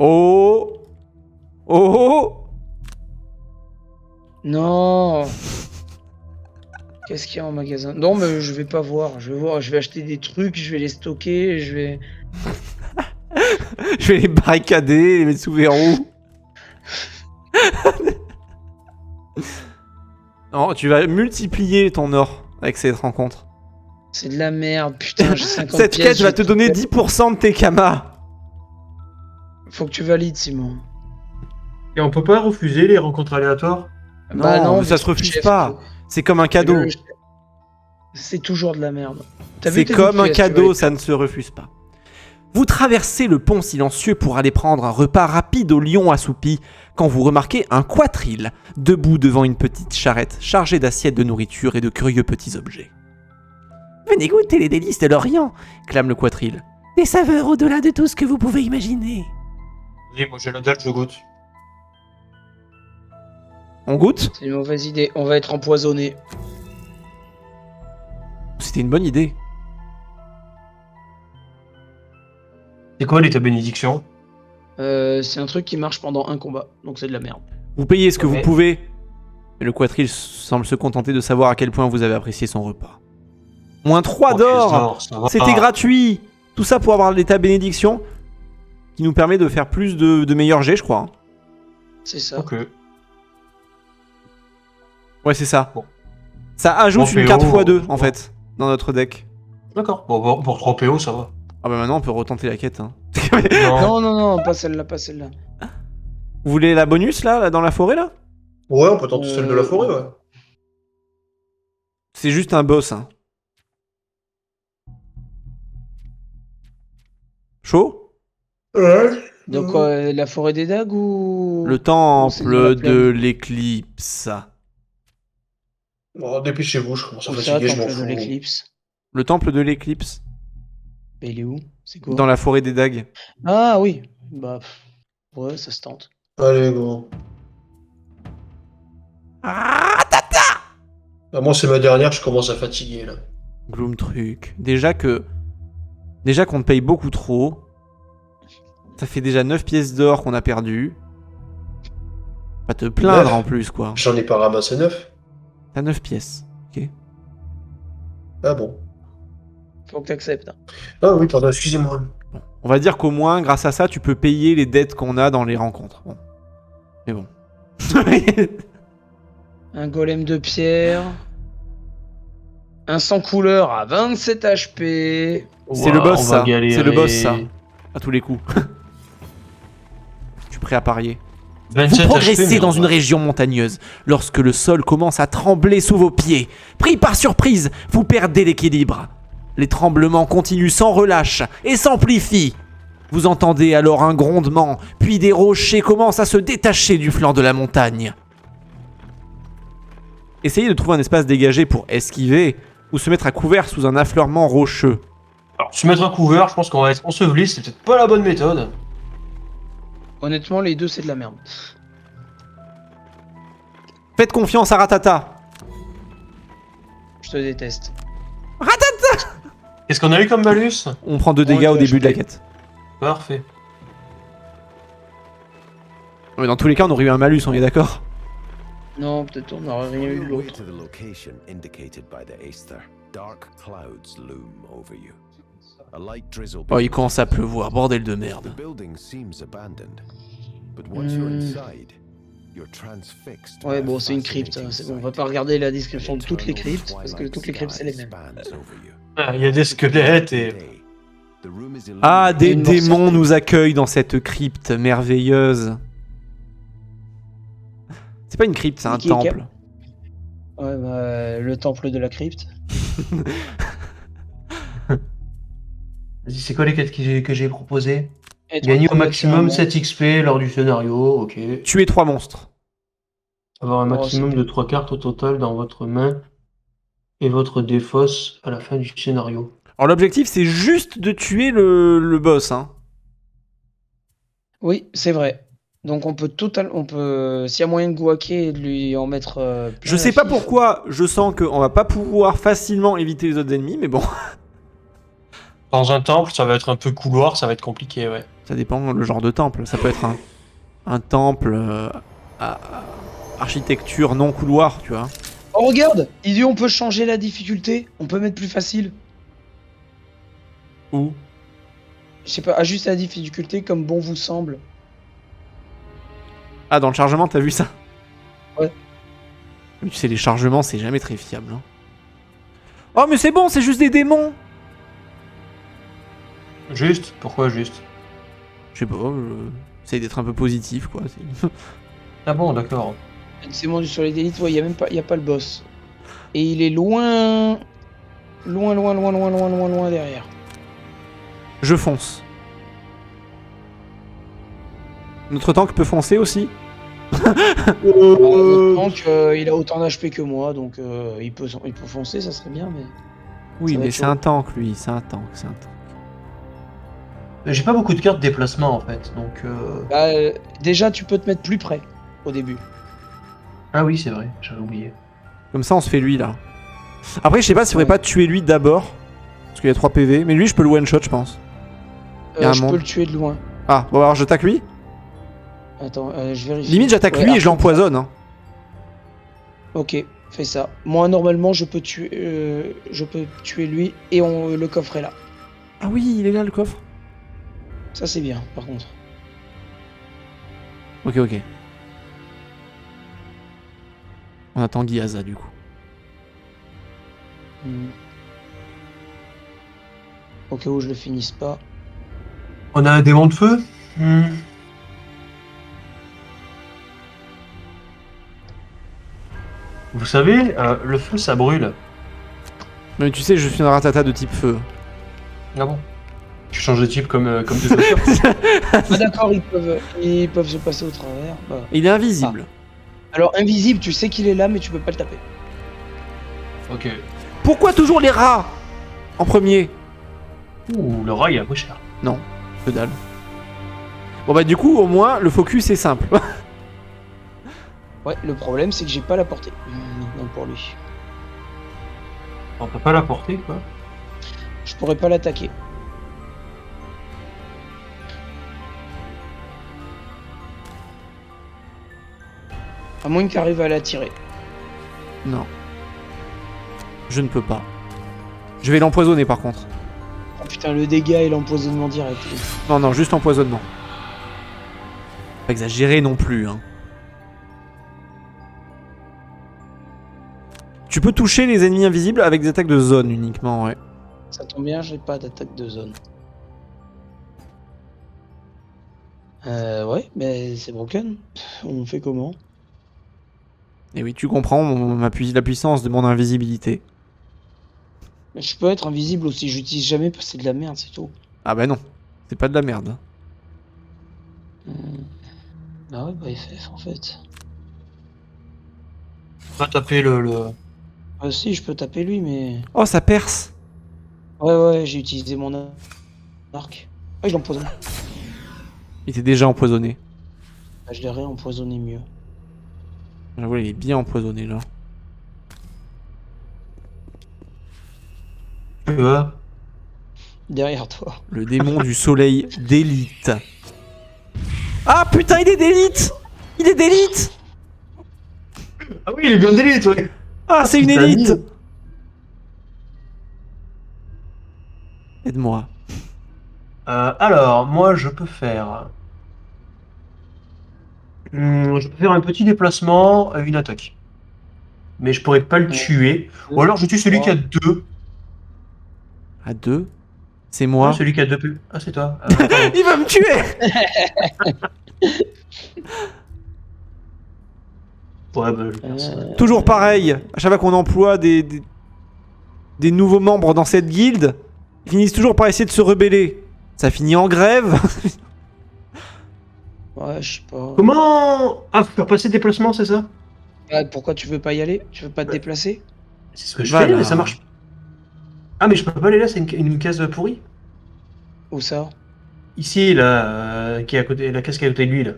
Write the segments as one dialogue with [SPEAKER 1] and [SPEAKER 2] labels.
[SPEAKER 1] Oh. Oh.
[SPEAKER 2] Non. Qu'est-ce qu'il y a en magasin? Non, mais je vais pas voir. Je vais voir. Je vais acheter des trucs. Je vais les stocker. Je vais.
[SPEAKER 1] Je vais les barricader, les mettre sous verrou. Non, tu vas multiplier ton or avec cette rencontre.
[SPEAKER 2] C'est de la merde. Putain, j'ai 50
[SPEAKER 1] Cette
[SPEAKER 2] pièces.
[SPEAKER 1] quête va te donner 10% de tes kamas.
[SPEAKER 2] Faut que tu valides, Simon.
[SPEAKER 3] Et on peut pas refuser les rencontres aléatoires?
[SPEAKER 1] Non, mais ça
[SPEAKER 2] mais
[SPEAKER 1] se refuse
[SPEAKER 2] chef,
[SPEAKER 1] pas. C'est comme un cadeau.
[SPEAKER 2] C'est toujours de la merde.
[SPEAKER 1] C'est comme un cadeau, ça ne se refuse pas. Vous traversez le pont silencieux pour aller prendre un repas rapide au lion assoupi quand vous remarquez un quatrille debout devant une petite charrette chargée d'assiettes de nourriture et de curieux petits objets. Venez goûter les délices de l'Orient, clame le quatrille. Des saveurs au-delà de tout ce que vous pouvez imaginer.
[SPEAKER 3] Vas-y, moi j'ai la dalle, je goûte.
[SPEAKER 1] On goûte?
[SPEAKER 2] C'est une mauvaise idée. On va être empoisonné.
[SPEAKER 1] C'était une bonne idée.
[SPEAKER 3] C'est quoi ta bénédiction?
[SPEAKER 2] C'est un truc qui marche pendant un combat. Donc c'est de la merde.
[SPEAKER 1] Vous payez ce que
[SPEAKER 3] Ouais.
[SPEAKER 1] vous pouvez. Mais le quatrille semble se contenter de savoir à quel point vous avez apprécié son repas. Moins 3 d'or. C'était gratuit. Tout ça pour avoir l'état bénédiction qui nous permet de faire plus de meilleurs jets, je crois.
[SPEAKER 2] C'est ça.
[SPEAKER 3] Ok.
[SPEAKER 1] Ouais, c'est ça.
[SPEAKER 3] Bon.
[SPEAKER 1] Ça ajoute
[SPEAKER 3] Bon,
[SPEAKER 1] une carte
[SPEAKER 3] PO,
[SPEAKER 1] x2 en fait dans notre deck.
[SPEAKER 3] D'accord. Bon, pour 3 PO, ça va.
[SPEAKER 1] Ah bah maintenant on peut retenter la quête. Hein.
[SPEAKER 2] Non, pas celle-là, pas celle-là.
[SPEAKER 1] Vous voulez la bonus là dans la forêt là?
[SPEAKER 4] Ouais, on peut tenter celle de la forêt, ouais.
[SPEAKER 1] C'est juste un boss. Hein. Chaud?
[SPEAKER 4] Ouais.
[SPEAKER 2] Donc la forêt des dagues ou...
[SPEAKER 1] Le
[SPEAKER 2] c'est dans la
[SPEAKER 1] temple
[SPEAKER 2] plaine.
[SPEAKER 1] de l'éclipse.
[SPEAKER 4] Bon, dépêchez-vous, je commence à
[SPEAKER 2] Où ça,
[SPEAKER 4] fatiguer, je m'en
[SPEAKER 2] temple de
[SPEAKER 4] fous.
[SPEAKER 2] l'éclipse?
[SPEAKER 1] Le temple de l'éclipse.
[SPEAKER 2] Mais il est où? C'est quoi?
[SPEAKER 1] Dans la forêt des dagues.
[SPEAKER 2] Ah oui. Bah... Ouais, ça se tente.
[SPEAKER 4] Allez, go.
[SPEAKER 1] Ah,
[SPEAKER 4] Ah, moi, c'est ma dernière, je commence à fatiguer, là.
[SPEAKER 1] Gloom truc. Déjà qu'on te paye beaucoup trop. Ça fait déjà 9 pièces d'or qu'on a perdu. Pas te plaindre
[SPEAKER 4] 9.
[SPEAKER 1] en plus quoi.
[SPEAKER 4] J'en ai pas ramassé 9.
[SPEAKER 1] T'as 9 pièces. Ok.
[SPEAKER 4] Ah bon.
[SPEAKER 2] Faut que t'acceptes. Hein.
[SPEAKER 4] Ah oui, pardon, excusez-moi.
[SPEAKER 1] Bon. On va dire qu'au moins, grâce à ça, tu peux payer les dettes qu'on a dans les rencontres. Bon. Mais bon.
[SPEAKER 2] Un golem de pierre. Un sans couleur à 27 HP.
[SPEAKER 1] C'est le boss
[SPEAKER 3] on va
[SPEAKER 1] ça.
[SPEAKER 3] galérer.
[SPEAKER 1] C'est le boss ça. À tous les coups. Je suis prêt à parier.
[SPEAKER 3] 27
[SPEAKER 1] Vous progressez
[SPEAKER 3] HP, mais
[SPEAKER 1] dans
[SPEAKER 3] on
[SPEAKER 1] une
[SPEAKER 3] va-
[SPEAKER 1] région montagneuse. Lorsque le sol commence à trembler sous vos pieds, pris par surprise, vous perdez l'équilibre. Les tremblements continuent sans relâche et s'amplifient. Vous entendez alors un grondement, puis des rochers commencent à se détacher du flanc de la montagne. Essayez de trouver un espace dégagé pour esquiver ou se mettre à couvert sous un affleurement rocheux.
[SPEAKER 3] Alors, se mettre à couvert, je pense qu'on va être enseveli, c'est peut-être pas la bonne méthode.
[SPEAKER 2] Honnêtement, les deux, c'est de la merde.
[SPEAKER 1] Faites confiance à Ratata.
[SPEAKER 2] Je te déteste.
[SPEAKER 3] Qu'est-ce qu'on a eu comme malus?
[SPEAKER 1] On prend 2
[SPEAKER 2] On
[SPEAKER 1] dégâts
[SPEAKER 2] le
[SPEAKER 1] au
[SPEAKER 2] peut
[SPEAKER 1] début de la
[SPEAKER 2] acheter.
[SPEAKER 1] quête.
[SPEAKER 3] Parfait.
[SPEAKER 1] Mais dans tous les cas, on aurait eu un malus, on est d'accord?
[SPEAKER 2] Non, peut-être on n'aurait rien eu de
[SPEAKER 5] On your way
[SPEAKER 2] l'autre.
[SPEAKER 5] to the location indicated by the Aether, dark clouds loom over you. A light drizzle
[SPEAKER 1] Oh, il commence à pleuvoir, bordel de
[SPEAKER 5] The
[SPEAKER 1] merde.
[SPEAKER 5] building seems abandoned, but once you're inside, you're transfixed.
[SPEAKER 2] Ouais,
[SPEAKER 5] by
[SPEAKER 2] bon,
[SPEAKER 5] a
[SPEAKER 2] c'est une crypte. Hein. C'est
[SPEAKER 5] fascinating
[SPEAKER 2] bon, on va
[SPEAKER 5] sight.
[SPEAKER 2] pas regarder la description de toutes les
[SPEAKER 5] Eternal
[SPEAKER 2] cryptes, parce que
[SPEAKER 5] twilight
[SPEAKER 2] toutes les cryptes, c'est les
[SPEAKER 5] sky
[SPEAKER 2] mêmes.
[SPEAKER 5] spans over you.
[SPEAKER 3] Ah, il y a des squelettes et...
[SPEAKER 5] The room is
[SPEAKER 1] Ah, des
[SPEAKER 2] Une
[SPEAKER 1] démons
[SPEAKER 2] morceau.
[SPEAKER 1] nous accueillent dans cette crypte merveilleuse. C'est pas une crypte, c'est un
[SPEAKER 2] Qui-
[SPEAKER 1] temple.
[SPEAKER 2] Ouais, bah, le temple de la crypte.
[SPEAKER 3] Vas-y, c'est quoi les quêtes que j'ai proposées?
[SPEAKER 2] Être
[SPEAKER 3] Gagner au
[SPEAKER 2] en
[SPEAKER 3] maximum
[SPEAKER 2] connexion
[SPEAKER 3] 7 XP lors du scénario, ok.
[SPEAKER 1] Tuer 3 monstres.
[SPEAKER 3] Avoir un
[SPEAKER 2] Oh,
[SPEAKER 3] maximum
[SPEAKER 2] c'est-
[SPEAKER 3] de 3 cartes au total dans votre main et votre défausse à la fin du scénario.
[SPEAKER 1] Alors l'objectif c'est juste de tuer le boss. Hein.
[SPEAKER 2] Oui, c'est vrai. Donc on peut s'il y a moyen de guaquer et de lui en mettre. Plein
[SPEAKER 1] Je sais
[SPEAKER 2] la
[SPEAKER 1] pas
[SPEAKER 2] fif.
[SPEAKER 1] pourquoi, je sens qu'on va pas pouvoir facilement éviter les autres ennemis, mais bon.
[SPEAKER 3] Dans un temple, ça va être un peu couloir, ça va être compliqué, ouais.
[SPEAKER 1] Ça dépend le genre de temple. Ça peut être un temple architecture non couloir, tu vois.
[SPEAKER 2] Oh, regarde, il dit on peut changer la difficulté, on peut mettre plus facile.
[SPEAKER 1] Où?
[SPEAKER 2] Je sais pas, ajuster la difficulté comme bon vous semble.
[SPEAKER 1] Ah, dans le chargement, t'as vu ça?
[SPEAKER 2] Ouais.
[SPEAKER 1] Mais tu sais, les chargements, c'est jamais très fiable. Hein. Oh, mais c'est bon, c'est juste des démons!
[SPEAKER 3] Juste? Pourquoi juste?
[SPEAKER 1] Je sais pas, j'essaye d'être un peu positif, quoi.
[SPEAKER 3] Ah bon, d'accord.
[SPEAKER 2] C'est mon du soleil d'élite, ouais, y a pas le boss. Et il est loin derrière.
[SPEAKER 1] Je fonce. Notre tank peut foncer aussi?
[SPEAKER 2] Notre tank, il a autant d'HP que moi, donc il peut foncer, ça serait bien, mais...
[SPEAKER 1] Oui,
[SPEAKER 2] Ça va
[SPEAKER 1] mais
[SPEAKER 2] être
[SPEAKER 1] c'est
[SPEAKER 2] chaud.
[SPEAKER 1] un tank, lui. C'est un tank.
[SPEAKER 3] J'ai pas beaucoup de cartes déplacement en fait, donc.
[SPEAKER 2] Bah, déjà, tu peux te mettre plus près, au début.
[SPEAKER 3] Ah oui, c'est vrai, j'avais oublié.
[SPEAKER 1] Comme ça, on se fait lui, là. Après, je sais pas s'il faudrait pas tuer lui d'abord. Parce qu'il y a 3 PV. Mais lui, je peux le one-shot, je pense. Y a un
[SPEAKER 2] Je
[SPEAKER 1] monde.
[SPEAKER 2] peux le tuer de loin.
[SPEAKER 1] Ah, bon, alors je taque lui.
[SPEAKER 2] Attends, je vérifie.
[SPEAKER 1] Limite, j'attaque
[SPEAKER 2] Ouais,
[SPEAKER 1] lui et je l'empoisonne. Hein.
[SPEAKER 2] Ok, fais ça. Moi, normalement, je peux tuer lui et le coffre est là.
[SPEAKER 1] Ah oui, il est là, le coffre.
[SPEAKER 2] Ça, c'est bien, par contre.
[SPEAKER 1] Ok, ok. On attend Gyaza, du coup.
[SPEAKER 2] Au cas où je le finisse pas.
[SPEAKER 3] On a un démon de feu. Vous savez, le feu ça brûle.
[SPEAKER 1] Mais tu sais, je suis un ratata de type feu.
[SPEAKER 3] Ah bon? Tu changes de type comme des autres.
[SPEAKER 2] Ah, d'accord, ils peuvent se passer au travers. Bah.
[SPEAKER 1] Il est invisible.
[SPEAKER 2] Alors, invisible, tu sais qu'il est là, mais tu peux pas le taper.
[SPEAKER 3] Ok.
[SPEAKER 1] Pourquoi toujours les rats en premier?
[SPEAKER 3] Ouh, le rat il a pris cher.
[SPEAKER 1] Non, que dalle. Bon bah du coup, au moins, le focus est simple.
[SPEAKER 2] Ouais, le problème, c'est que j'ai pas la portée. Maintenant, pour lui.
[SPEAKER 3] On peut pas la porter quoi.
[SPEAKER 2] Je pourrais pas l'attaquer. À moins qu'il arrive à l'attirer.
[SPEAKER 1] Non. Je ne peux pas. Je vais l'empoisonner par contre.
[SPEAKER 2] Oh putain, le dégât et l'empoisonnement direct.
[SPEAKER 1] Non, non, juste empoisonnement. Pas exagéré non plus, hein. Tu peux toucher les ennemis invisibles avec des attaques de zone uniquement, ouais.
[SPEAKER 2] Ça tombe bien, j'ai pas d'attaque de zone. Ouais, mais c'est broken. On fait comment?
[SPEAKER 1] Et oui, tu comprends la puissance de mon invisibilité.
[SPEAKER 2] Je peux être invisible aussi, j'utilise jamais parce que c'est de la merde, c'est tout.
[SPEAKER 1] Ah bah non, c'est pas de la merde.
[SPEAKER 2] Ah ouais, bah FF en fait.
[SPEAKER 3] On va taper le.
[SPEAKER 2] Ah si, je peux taper lui, mais...
[SPEAKER 1] Oh, ça perce.
[SPEAKER 2] Ouais, j'ai utilisé mon arc. Ah, je l'empoisonne.
[SPEAKER 1] Il était déjà empoisonné.
[SPEAKER 2] Ah, je l'ai réempoisonné mieux.
[SPEAKER 1] J'avoue, il est bien empoisonné là.
[SPEAKER 3] Tu vois?
[SPEAKER 2] Derrière toi.
[SPEAKER 1] Le démon du soleil d'élite. Ah putain, il est d'élite. Il est d'élite.
[SPEAKER 3] Ah oui, il est bien d'élite, ouais.
[SPEAKER 1] Ah, c'est une
[SPEAKER 3] putain,
[SPEAKER 1] élite.
[SPEAKER 3] nul.
[SPEAKER 1] Aide-moi.
[SPEAKER 3] Alors, moi je peux faire. Je peux faire un petit déplacement, une attaque. Mais je pourrais pas le tuer. Ou alors je tue celui qui a 2.
[SPEAKER 1] À 2. C'est moi.
[SPEAKER 3] Celui qui a 2 P. Ah, c'est toi.
[SPEAKER 1] Il va me tuer.
[SPEAKER 3] Ouais, bah, je vais faire ça.
[SPEAKER 1] Toujours pareil. À chaque fois qu'on emploie des nouveaux membres dans cette guilde, ils finissent toujours par essayer de se rebeller. Ça finit en grève.
[SPEAKER 2] Ouais, je sais pas.
[SPEAKER 3] Comment. Ah, faire passer déplacement, c'est ça?
[SPEAKER 2] Ah, pourquoi tu veux pas y aller? Tu veux pas te déplacer?
[SPEAKER 3] C'est ce que je
[SPEAKER 1] Voilà.
[SPEAKER 3] fais, mais ça marche. Ah, mais je peux pas aller là, c'est une case pourrie.
[SPEAKER 2] Où ça?
[SPEAKER 3] Ici, là, qui est à côté, la case qui est à côté de lui, là.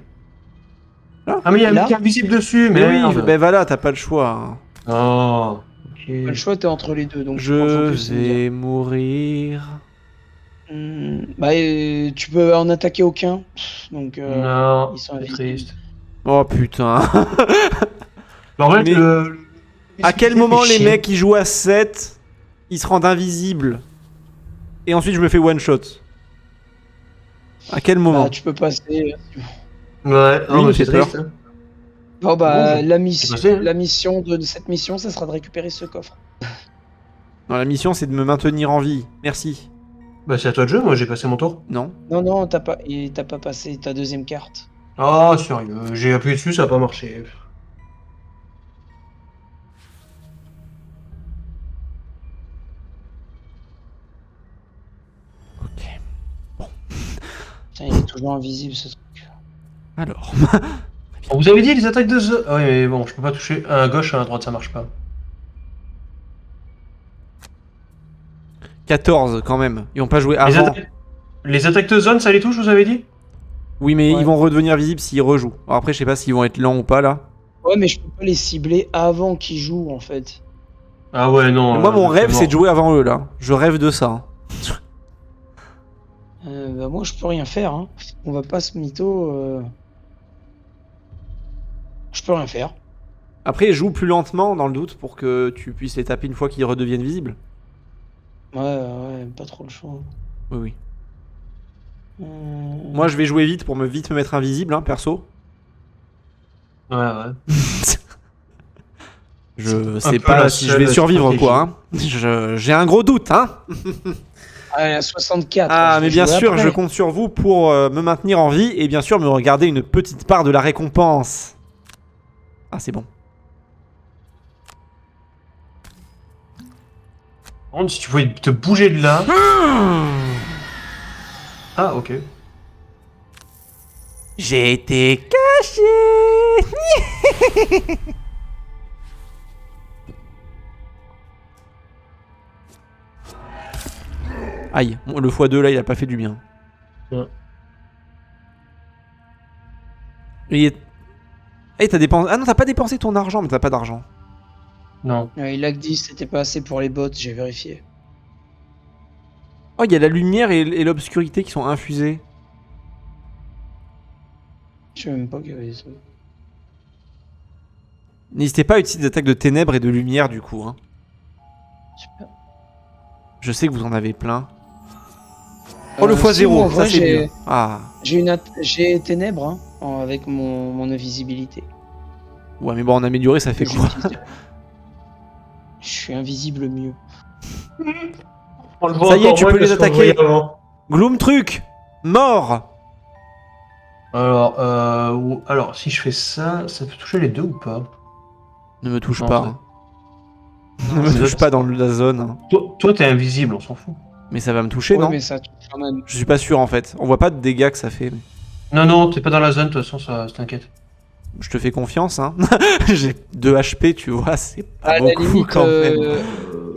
[SPEAKER 1] Ah,
[SPEAKER 3] mais il y a un
[SPEAKER 2] là
[SPEAKER 3] mec invisible dessus,
[SPEAKER 1] Mais oui,
[SPEAKER 3] merde.
[SPEAKER 1] ben voilà, t'as pas le choix. Hein.
[SPEAKER 3] Oh. Ok.
[SPEAKER 2] Le choix, t'es entre les deux, donc
[SPEAKER 1] Je
[SPEAKER 2] prends le focus, c'est bien.
[SPEAKER 1] vais mourir.
[SPEAKER 2] Tu peux en attaquer aucun. Donc,
[SPEAKER 3] Non,
[SPEAKER 2] ils sont
[SPEAKER 3] c'est
[SPEAKER 2] invisibles.
[SPEAKER 3] triste.
[SPEAKER 1] Oh putain.
[SPEAKER 3] En fait,
[SPEAKER 1] Mais- À quel
[SPEAKER 3] fait
[SPEAKER 1] moment les
[SPEAKER 3] chier.
[SPEAKER 1] mecs qui jouent à 7, ils se rendent invisibles et ensuite je me fais one shot? À quel moment?
[SPEAKER 2] Tu peux passer.
[SPEAKER 3] Ouais,
[SPEAKER 1] Oui,
[SPEAKER 3] non, mais
[SPEAKER 1] c'est
[SPEAKER 3] c'est triste. Hein.
[SPEAKER 2] Bon,
[SPEAKER 3] Bon,
[SPEAKER 2] la
[SPEAKER 3] c'est passé, hein.
[SPEAKER 2] mission de cette mission, ça sera de récupérer ce coffre.
[SPEAKER 1] Non, la mission c'est de me maintenir en vie. Merci.
[SPEAKER 3] Bah, c'est à toi de jeu, moi j'ai passé mon tour.
[SPEAKER 1] Non.
[SPEAKER 2] Non, t'as pas passé ta deuxième carte.
[SPEAKER 3] Ah, sérieux, j'ai appuyé dessus, ça a pas marché.
[SPEAKER 1] Ok.
[SPEAKER 2] Putain, il est toujours invisible ce truc.
[SPEAKER 1] Alors.
[SPEAKER 3] Bon, vous avez dit les attaques de The. Ah oui, mais bon, je peux pas toucher à gauche, à droite, ça marche pas.
[SPEAKER 1] 14 quand même. Ils ont pas joué
[SPEAKER 3] Les,
[SPEAKER 1] avant.
[SPEAKER 3] les attaques de zone, ça les touche, vous avez dit?
[SPEAKER 1] Oui, mais
[SPEAKER 2] Ouais.
[SPEAKER 1] ils vont redevenir visibles s'ils rejouent. Alors après, je sais pas s'ils vont être lents ou pas là.
[SPEAKER 2] Ouais, mais je peux pas les cibler avant qu'ils jouent en fait.
[SPEAKER 3] Ah ouais, non.
[SPEAKER 1] Moi, mon rêve,
[SPEAKER 3] mort.
[SPEAKER 1] c'est de jouer avant eux là. Je rêve de ça.
[SPEAKER 2] Moi, je peux rien faire. Hein. On va pas se mytho. Je peux rien faire.
[SPEAKER 1] Après, joue plus lentement dans le doute pour que tu puisses les taper une fois qu'ils redeviennent visibles.
[SPEAKER 2] Ouais, pas trop le choix.
[SPEAKER 1] Oui, oui.
[SPEAKER 2] Moi,
[SPEAKER 1] Moi, je vais jouer vite pour vite me mettre invisible, hein, perso.
[SPEAKER 3] Ouais.
[SPEAKER 1] Je
[SPEAKER 3] Un
[SPEAKER 1] sais
[SPEAKER 3] peu
[SPEAKER 1] pas
[SPEAKER 3] la
[SPEAKER 1] si je
[SPEAKER 3] seule
[SPEAKER 1] vais survivre,
[SPEAKER 3] stratégie.
[SPEAKER 1] quoi. Hein. J'ai un gros doute, hein.
[SPEAKER 2] à 64.
[SPEAKER 1] Ah,
[SPEAKER 2] je
[SPEAKER 1] mais
[SPEAKER 2] vais
[SPEAKER 1] bien
[SPEAKER 2] jouer
[SPEAKER 1] sûr,
[SPEAKER 2] après.
[SPEAKER 1] je compte sur vous pour me maintenir en vie et bien sûr me regarder une petite part de la récompense. Ah, c'est bon.
[SPEAKER 3] Par contre, si tu pouvais te bouger de là. Ah, ok.
[SPEAKER 1] J'ai été caché. Aïe, le x2 là, il a pas fait du bien.
[SPEAKER 3] Ouais.
[SPEAKER 1] Eh, t'as dépensé... Ah non, t'as pas dépensé ton argent, mais t'as pas d'argent.
[SPEAKER 3] Non.
[SPEAKER 2] Il a que 10, c'était pas assez pour les bots, j'ai vérifié.
[SPEAKER 1] Oh, il y a la lumière et l'obscurité qui sont infusées.
[SPEAKER 2] Je sais même pas qu'il y avait des trucs.
[SPEAKER 1] N'hésitez pas à utiliser des attaques de ténèbres et de lumière du coup. Hein.
[SPEAKER 2] Super.
[SPEAKER 1] Je sais que vous en avez plein. Oh, le
[SPEAKER 2] Si,
[SPEAKER 1] x0,
[SPEAKER 2] moi, en
[SPEAKER 1] ça
[SPEAKER 2] vrai,
[SPEAKER 1] c'est mieux. Ah,
[SPEAKER 2] j'ai ténèbres hein, avec mon invisibilité.
[SPEAKER 1] ouais, mais bon, en amélioré, ça fait
[SPEAKER 2] Que
[SPEAKER 1] quoi?
[SPEAKER 2] j'utilise. Je suis invisible mieux.
[SPEAKER 4] On le
[SPEAKER 1] Ça y est,
[SPEAKER 4] encore
[SPEAKER 1] tu
[SPEAKER 4] moins
[SPEAKER 1] peux
[SPEAKER 4] que
[SPEAKER 1] les
[SPEAKER 4] ce qu'on
[SPEAKER 1] attaquer.
[SPEAKER 4] voyait avant.
[SPEAKER 1] Gloom truc mort.
[SPEAKER 3] Alors, si je fais ça, ça peut toucher les deux ou pas?
[SPEAKER 1] Ne me touche
[SPEAKER 3] Non,
[SPEAKER 1] pas.
[SPEAKER 3] ça-
[SPEAKER 1] Hein. Ne me
[SPEAKER 3] ça-
[SPEAKER 1] touche pas dans la zone. Hein.
[SPEAKER 3] Toi, t'es invisible, on s'en fout.
[SPEAKER 1] Mais ça va me toucher,
[SPEAKER 2] Ouais,
[SPEAKER 1] non?
[SPEAKER 2] mais ça touche quand même.
[SPEAKER 1] Je suis pas sûr en fait. On voit pas de dégâts que ça fait. Mais...
[SPEAKER 3] Non, t'es pas dans la zone, de toute façon, ça t'inquiète.
[SPEAKER 1] Je te fais confiance, hein. J'ai 2 HP, tu vois, c'est pas
[SPEAKER 2] À la
[SPEAKER 1] beaucoup
[SPEAKER 2] limite,
[SPEAKER 1] quand même.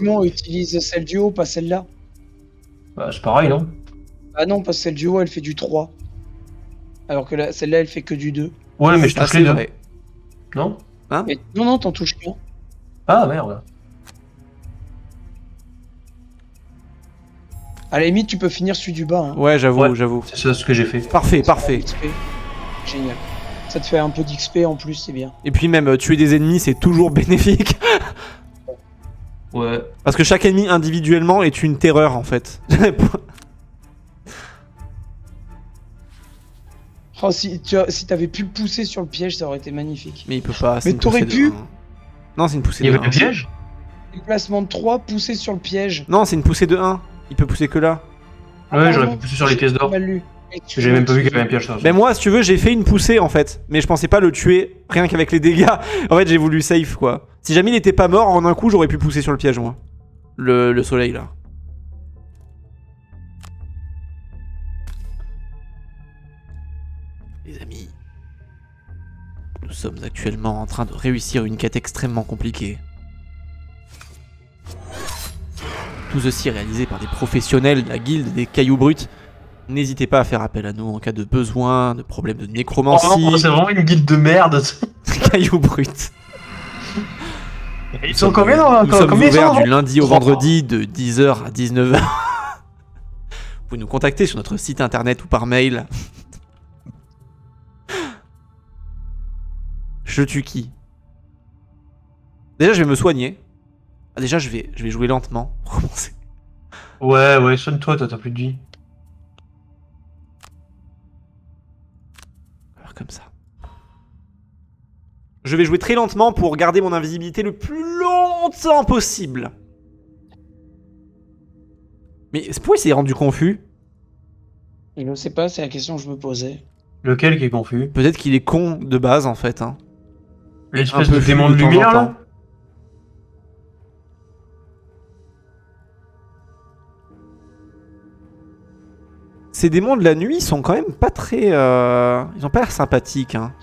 [SPEAKER 2] on utilise celle du haut, pas celle-là.
[SPEAKER 3] Bah, c'est pareil, non?
[SPEAKER 2] Ah non, parce que celle du haut, elle fait du 3. Alors que celle-là, elle fait que du 2.
[SPEAKER 3] Ouais, mais je
[SPEAKER 1] Ah,
[SPEAKER 3] touche
[SPEAKER 1] c'est
[SPEAKER 3] les deux.
[SPEAKER 1] vrai.
[SPEAKER 3] Non?
[SPEAKER 2] Mais non, t'en touches qu'un.
[SPEAKER 3] Ah, merde.
[SPEAKER 2] À la limite, tu peux finir celui du bas. Hein.
[SPEAKER 1] Ouais, j'avoue,
[SPEAKER 3] Ouais.
[SPEAKER 1] j'avoue.
[SPEAKER 3] C'est ça ce que j'ai fait.
[SPEAKER 1] Parfait, parfait.
[SPEAKER 2] XP. Génial. Ça te fait un peu d'XP en plus, c'est bien.
[SPEAKER 1] Et puis même, tuer des ennemis, c'est toujours bénéfique.
[SPEAKER 3] Ouais.
[SPEAKER 1] Parce que chaque ennemi individuellement est une terreur en fait.
[SPEAKER 2] Oh, si t'avais pu le pousser sur le piège, ça aurait été magnifique.
[SPEAKER 1] Mais il peut pas. c'est
[SPEAKER 2] Mais
[SPEAKER 1] une
[SPEAKER 2] t'aurais
[SPEAKER 1] poussée de
[SPEAKER 2] pu.
[SPEAKER 1] 1. Non, c'est une poussée
[SPEAKER 3] Il y
[SPEAKER 1] de
[SPEAKER 3] avait
[SPEAKER 1] 1.
[SPEAKER 3] un piège?
[SPEAKER 2] Déplacement de 3, pousser sur le piège.
[SPEAKER 1] Non, c'est une poussée de 1. Il peut pousser que là.
[SPEAKER 3] Ouais, j'aurais
[SPEAKER 2] pardon.
[SPEAKER 3] pu pousser sur les pièces d'or.
[SPEAKER 2] Mal lu.
[SPEAKER 3] J'ai même pas vu qu'il y avait un piège sur ça.
[SPEAKER 1] Mais moi, si tu veux, j'ai fait une poussée en fait. Mais je pensais pas le tuer rien qu'avec les dégâts. En fait, j'ai voulu save quoi. Si jamais il était pas mort, en un coup, j'aurais pu pousser sur le piège moi. Le soleil là. Les amis, nous sommes actuellement en train de réussir une quête extrêmement compliquée. Tout ceci réalisé par des professionnels de la guilde des cailloux bruts. N'hésitez pas à faire appel à nous en cas de besoin, de problèmes de nécromancie.
[SPEAKER 3] Oh, c'est vraiment une guilde de merde.
[SPEAKER 1] Cailloux bruts.
[SPEAKER 3] Ils sont combien dans
[SPEAKER 1] Nous sommes
[SPEAKER 3] combien ils sont
[SPEAKER 1] ouverts
[SPEAKER 3] dans-
[SPEAKER 1] du lundi au
[SPEAKER 3] Oh.
[SPEAKER 1] vendredi de 10h à 19h. Vous pouvez nous contacter sur notre site internet ou par mail. Je tue qui? Déjà, je vais me soigner. Ah, déjà, je vais jouer lentement. Pour commencer.
[SPEAKER 3] Ouais, soigne-toi, toi, t'as plus de vie.
[SPEAKER 1] Alors, comme ça. Je vais jouer très lentement pour garder mon invisibilité le plus longtemps possible. Mais pourquoi il s'est rendu confus?
[SPEAKER 2] Je sais pas, c'est la question que je me posais.
[SPEAKER 3] Lequel qui est confus?
[SPEAKER 1] Peut-être qu'il est con de base, en fait. Hein.
[SPEAKER 3] L'espèce
[SPEAKER 1] Un peu
[SPEAKER 3] de démon
[SPEAKER 1] fou
[SPEAKER 3] de
[SPEAKER 1] de temps en
[SPEAKER 3] lumière,
[SPEAKER 1] temps.
[SPEAKER 3] là?
[SPEAKER 1] Ces démons de la nuit sont quand même pas très... Ils ont pas l'air sympathiques. Hein.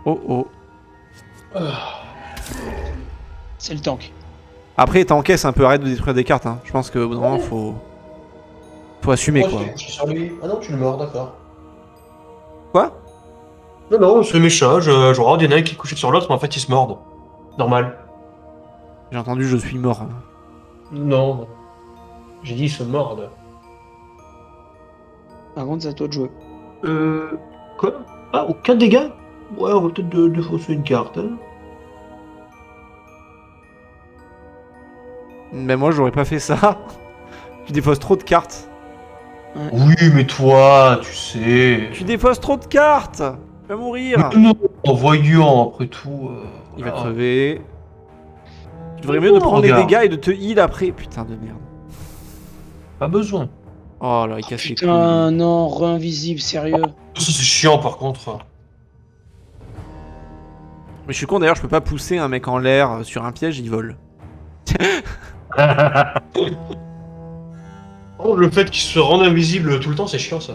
[SPEAKER 1] Oh oh.
[SPEAKER 2] C'est le tank.
[SPEAKER 1] Après, t'encaisses un peu, arrête de détruire des cartes. Hein. Je pense qu'au bout d'un moment, faut assumer,
[SPEAKER 4] Moi,
[SPEAKER 1] quoi.
[SPEAKER 4] je t'ai couché sur lui. Ah non, tu le mords, d'accord.
[SPEAKER 1] Quoi?
[SPEAKER 3] Non, c'est méchant, je regarde, il y en a un qui est couché sur l'autre, mais en fait, ils se mordent. Normal.
[SPEAKER 1] J'ai entendu, je suis mort. Hein.
[SPEAKER 4] Non. J'ai dit, ils se mordent.
[SPEAKER 2] Par contre, c'est à toi de jouer.
[SPEAKER 3] Quoi? Ah, aucun dégât? Ouais, on va peut-être défausser une carte, hein.
[SPEAKER 1] Mais moi, j'aurais pas fait ça. Tu défausses trop de cartes.
[SPEAKER 3] Oui, mais toi, tu sais...
[SPEAKER 1] Tu défausses trop de cartes. Tu vas mourir.
[SPEAKER 3] Non, en voyant, après tout...
[SPEAKER 1] Il va
[SPEAKER 3] voilà.
[SPEAKER 1] crever. Tu devrais mieux de prendre les
[SPEAKER 3] regarde.
[SPEAKER 1] dégâts et de te heal après. Putain de merde.
[SPEAKER 3] Pas besoin.
[SPEAKER 1] Oh là, il casse les couilles.
[SPEAKER 2] Putain, non, re-invisible, sérieux.
[SPEAKER 3] Ça, c'est chiant, par contre.
[SPEAKER 1] Mais je suis con d'ailleurs, je peux pas pousser un mec en l'air sur un piège, il vole.
[SPEAKER 4] Oh, le fait qu'il se rende invisible tout le temps, c'est chiant, ça.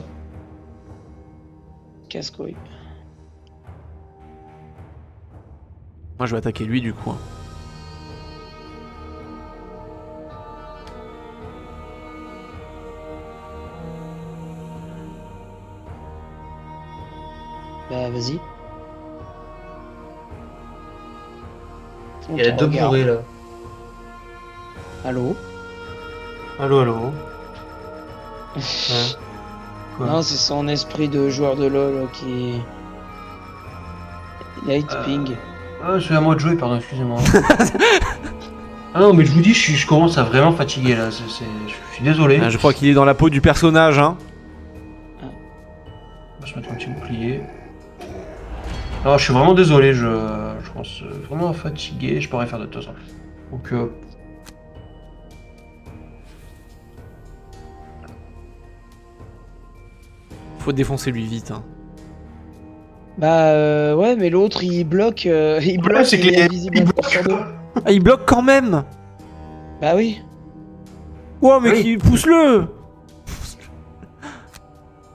[SPEAKER 2] Casse-couille.
[SPEAKER 1] Moi, je vais attaquer lui du coup. Hein.
[SPEAKER 2] Bah, vas-y. On
[SPEAKER 4] Il y a
[SPEAKER 2] te
[SPEAKER 4] deux
[SPEAKER 2] regarde.
[SPEAKER 4] bourrés, là.
[SPEAKER 2] Allô?
[SPEAKER 3] Allô. Ouais. Quoi?
[SPEAKER 2] Non, c'est son esprit de joueur de LoL qui... Light ping.
[SPEAKER 3] Ah, c'est à moi de jouer, pardon, excusez-moi. Ah non, mais je vous dis, je commence à vraiment fatiguer, là. Je suis désolé.
[SPEAKER 1] Ah, je crois qu'il est dans la peau du personnage. Hein.
[SPEAKER 3] On va se mettre un petit bouclier. Alors, je suis vraiment désolé, je commence vraiment à fatiguer, je peux rien faire de toute façon. Donc,
[SPEAKER 1] Faut défoncer lui vite. Hein.
[SPEAKER 2] Bah, ouais, mais l'autre, il bloque, il bloque,
[SPEAKER 3] c'est que
[SPEAKER 2] il est
[SPEAKER 3] les-
[SPEAKER 2] invisible
[SPEAKER 3] il
[SPEAKER 2] à
[SPEAKER 3] bloque.
[SPEAKER 2] partir d'eux.
[SPEAKER 1] Ah, il bloque quand même.
[SPEAKER 2] Bah oui.
[SPEAKER 1] Wow, mais
[SPEAKER 3] Oui.
[SPEAKER 1] qui pousse-le.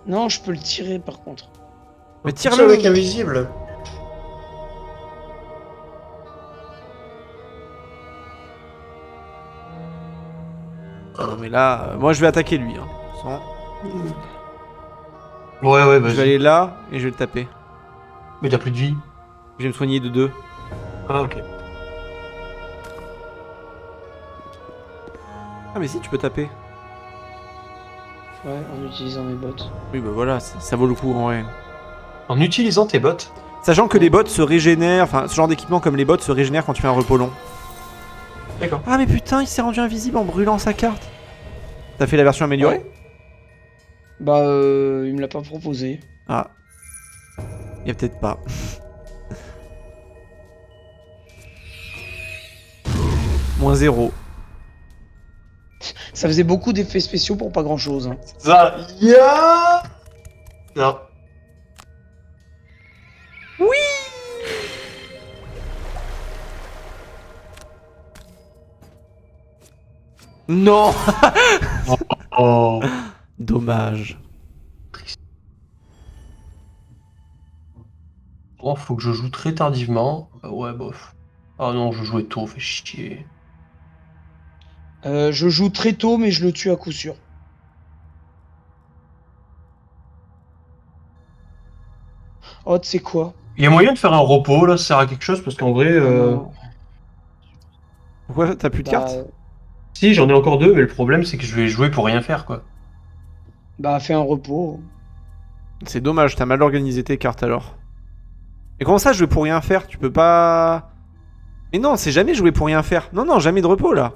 [SPEAKER 2] Non, je peux le tirer, par contre.
[SPEAKER 1] Mais
[SPEAKER 4] Tire
[SPEAKER 1] tire-le.
[SPEAKER 4] avec invisible.
[SPEAKER 1] Non mais là, moi je vais attaquer lui. Hein. Sans-
[SPEAKER 3] ouais,
[SPEAKER 1] Je vais
[SPEAKER 3] vas-y.
[SPEAKER 1] aller là et je vais le taper.
[SPEAKER 3] Mais t'as plus de vie.
[SPEAKER 1] Je vais me soigner de 2.
[SPEAKER 3] Ah, ok.
[SPEAKER 1] Ah mais si, tu peux taper.
[SPEAKER 2] Ouais, en utilisant mes bottes.
[SPEAKER 1] Oui bah voilà, ça vaut le coup en vrai.
[SPEAKER 3] En utilisant tes bottes.
[SPEAKER 1] Sachant que les bots se régénèrent, enfin ce genre d'équipement comme les bots se régénèrent quand tu fais un repos long.
[SPEAKER 3] D'accord.
[SPEAKER 1] Ah mais putain, il s'est rendu invisible en brûlant sa carte. T'as fait la version améliorée?
[SPEAKER 2] Bah, il me l'a pas proposé.
[SPEAKER 1] Ah. Y a peut-être pas. Moins 0.
[SPEAKER 2] Ça faisait beaucoup d'effets spéciaux pour pas grand-chose. Hein.
[SPEAKER 3] Ça, ya. Non.
[SPEAKER 1] Non.
[SPEAKER 3] Oh.
[SPEAKER 1] Dommage.
[SPEAKER 3] Oh, faut que je joue très tardivement. Ouais, bof. Ah non, je jouais tôt, fait chier.
[SPEAKER 2] Je joue très tôt, mais je le tue à coup sûr. Oh, tu sais quoi?
[SPEAKER 3] Il y a moyen de faire un repos, là, ça sert à quelque chose, parce qu'en vrai...
[SPEAKER 2] Non.
[SPEAKER 1] Pourquoi t'as plus de
[SPEAKER 2] Bah,
[SPEAKER 1] cartes?
[SPEAKER 3] Si, j'en ai encore 2, mais le problème c'est que je vais jouer pour rien faire quoi.
[SPEAKER 2] Bah, fais un repos.
[SPEAKER 1] C'est dommage, t'as mal organisé tes cartes alors. Et comment ça, jouer pour rien faire? Tu peux pas... Mais non, c'est jamais jouer pour rien faire. Non, non, jamais de repos là.